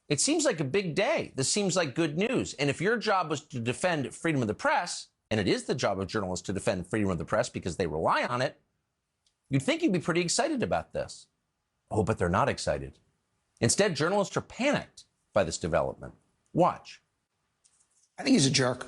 It seems like a big day. This seems like good news. And if your job was to defend freedom of the press, and it is the job of journalists to defend freedom of the press because they rely on it, you'd think you'd be pretty excited about this. Oh, but they're not excited. Instead, journalists are panicked by this development. Watch. I think he's a jerk.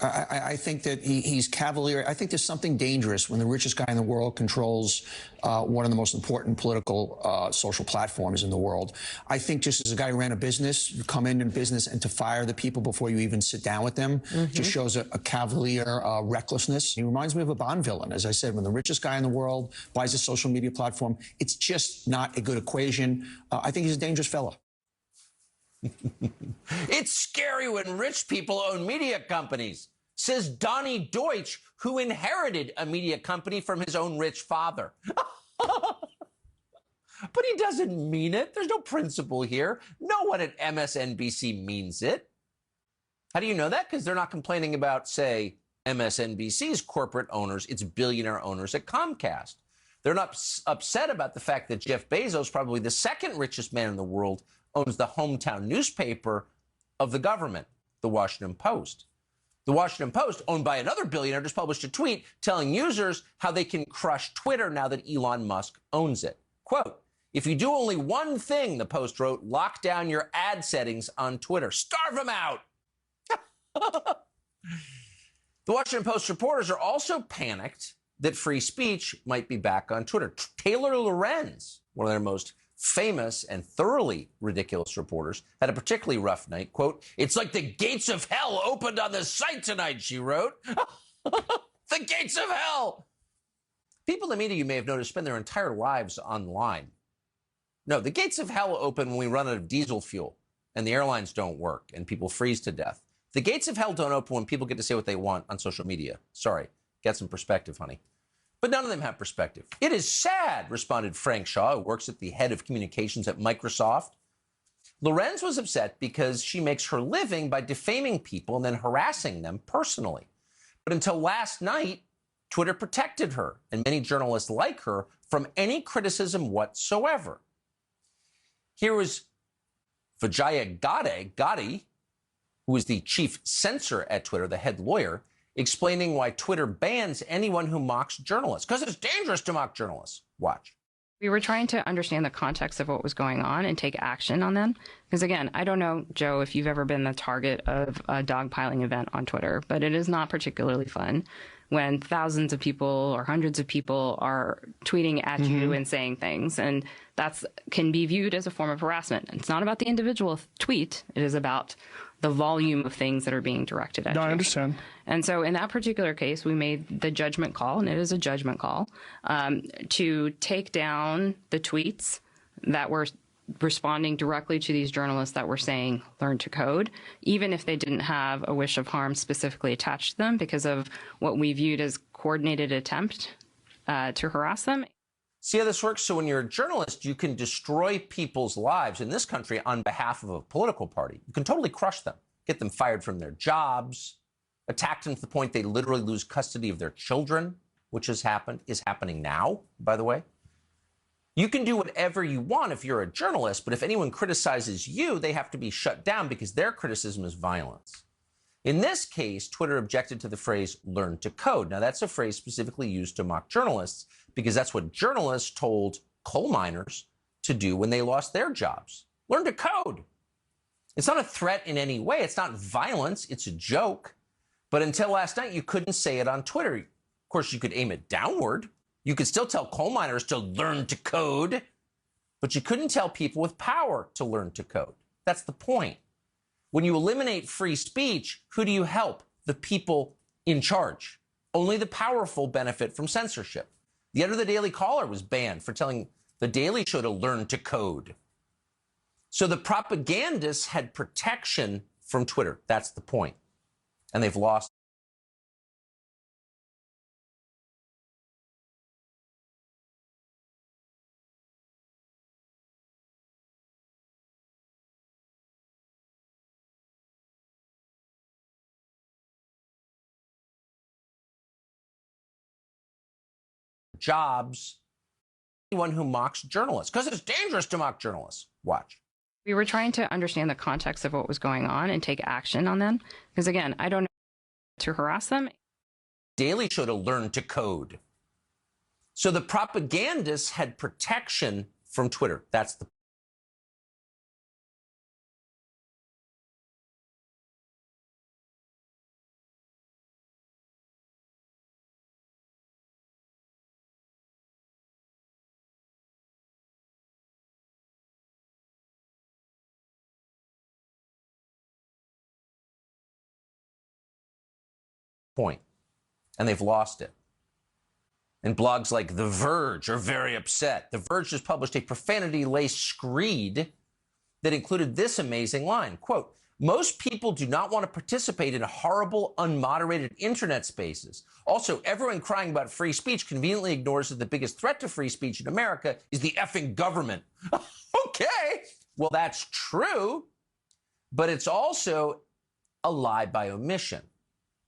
I think that he's cavalier. I think there's something dangerous when the richest guy in the world controls one of the most important political social platforms in the world. I think just as a guy who ran a business, you come in business and to fire the people before you even sit down with them just shows a cavalier recklessness. He reminds me of a Bond villain. As I said, when the richest guy in the world buys a social media platform, it's just not a good equation. I think he's a dangerous fellow. It's scary when rich people own media companies, says Donnie Deutsch, who inherited a media company from his own rich father. But he doesn't mean it. There's no principle here. No one at MSNBC means it. How do you know that? Because they're not complaining about, say, MSNBC's corporate owners, its billionaire owners at Comcast. They're not upset about the fact that Jeff Bezos, probably the second richest man in the world, owns the hometown newspaper of the government, the Washington Post. The Washington Post, owned by another billionaire, just published a tweet telling users how they can crush Twitter now that Elon Musk owns it. Quote, "If you do only one thing," the Post wrote, "lock down your ad settings on Twitter. Starve them out." The Washington Post reporters are also panicked that free speech might be back on Twitter. Taylor Lorenz, one of their most famous and thoroughly ridiculous reporters, had a particularly rough night. Quote, "It's like the gates of hell opened on the site tonight," she wrote. The gates of hell. People in the media, you may have noticed, spend their entire lives online. No, the gates of hell open when we run out of diesel fuel and the airlines don't work and people freeze to death. The gates of hell don't open when people get to say what they want on social media. Sorry, get some perspective, honey. But none of them have perspective. "It is sad," responded Frank Shaw, who works at the head of communications at Microsoft. Lorenz was upset because she makes her living by defaming people and then harassing them personally. But until last night, Twitter protected her and many journalists like her from any criticism whatsoever. Here was Vijaya Gadde, who is the chief censor at Twitter, the head lawyer, explaining why Twitter bans anyone who mocks journalists, because it's dangerous to mock journalists. Watch. We were trying to understand the context of what was going on and take action on them. Because again, I don't know, Joe, if you've ever been the target of a dogpiling event on Twitter, but it is not particularly fun when thousands of people or hundreds of people are tweeting at you and saying things. And that's can be viewed as a form of harassment. It's not about the individual tweet. It is about the volume of things that are being directed at you. I understand. And so in that particular case, we made the judgment call, and it is a judgment call, to take down the tweets that were responding directly to these journalists that were saying learn to code, even if they didn't have a wish of harm specifically attached to them because of what we viewed as coordinated attempt to harass them. See how this works? So when you're a journalist, you can destroy people's lives in this country on behalf of a political party. You can totally crush them, get them fired from their jobs, attack them to the point they literally lose custody of their children, which is happening now, by the way. You can do whatever you want if you're a journalist, but if anyone criticizes you, they have to be shut down because their criticism is violence. In this case, Twitter objected to the phrase learn to code. Now, that's a phrase specifically used to mock journalists because that's what journalists told coal miners to do when they lost their jobs. Learn to code. It's not a threat in any way. It's not violence. It's a joke. But until last night, you couldn't say it on Twitter. Of course, you could aim it downward. You could still tell coal miners to learn to code, but you couldn't tell people with power to learn to code. That's the point. When you eliminate free speech, who do you help? The people in charge. Only the powerful benefit from censorship. The editor of the Daily Caller was banned for telling the Daily Show to learn to code. So the propagandists had protection from Twitter. That's the point. And they've lost. Jobs, anyone who mocks journalists, because it's dangerous to mock journalists. Watch. We were trying to understand the context of what was going on and take action on them. Because again, I don't know to harass them. Daily should have learned to code. So the propagandists had protection from Twitter. That's the point. And they've lost it. And blogs like The Verge are very upset. The Verge just published a profanity-laced screed that included this amazing line, quote, "Most people do not want to participate in horrible, unmoderated internet spaces. Also, everyone crying about free speech conveniently ignores that the biggest threat to free speech in America is the effing government." Okay, well, that's true, but it's also a lie by omission.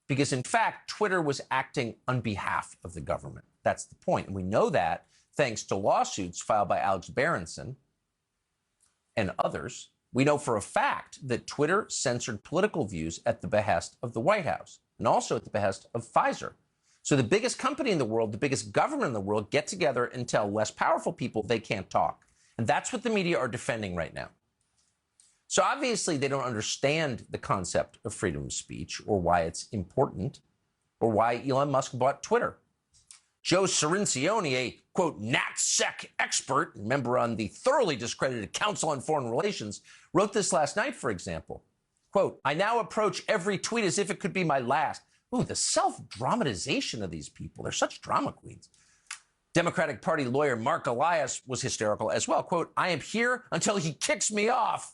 Because, in fact, Twitter was acting on behalf of the government. That's the point. And we know that thanks to lawsuits filed by Alex Berenson and others. We know for a fact that Twitter censored political views at the behest of the White House and also at the behest of Pfizer. So the biggest company in the world, the biggest government in the world, get together and tell less powerful people they can't talk. And that's what the media are defending right now. So obviously they don't understand the concept of freedom of speech or why it's important or why Elon Musk bought Twitter. Joe Cirincione, a, quote, NatSec expert, member on the thoroughly discredited Council on Foreign Relations, wrote this last night, for example. Quote, "I now approach every tweet as if it could be my last." Ooh, the self-dramatization of these people. They're such drama queens. Democratic Party lawyer Mark Elias was hysterical as well. Quote, "I am here until he kicks me off."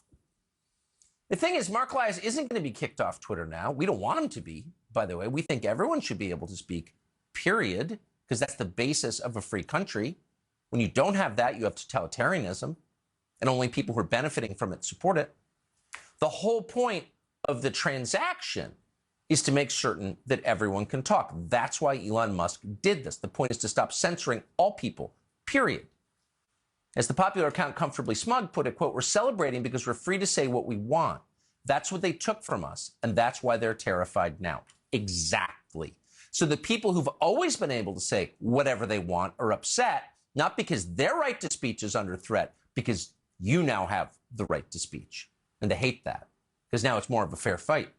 The thing is, Mark Elias isn't going to be kicked off Twitter now. We don't want him to be, by the way. We think everyone should be able to speak, period, because that's the basis of a free country. When you don't have that, you have totalitarianism, and only people who are benefiting from it support it. The whole point of the transaction is to make certain that everyone can talk. That's why Elon Musk did this. The point is to stop censoring all people, period. As the popular account Comfortably Smug put it, quote, "We're celebrating because we're free to say what we want." That's what they took from us, and that's why they're terrified now. Exactly. So the people who've always been able to say whatever they want are upset, not because their right to speech is under threat, because you now have the right to speech. And they hate that, because now it's more of a fair fight.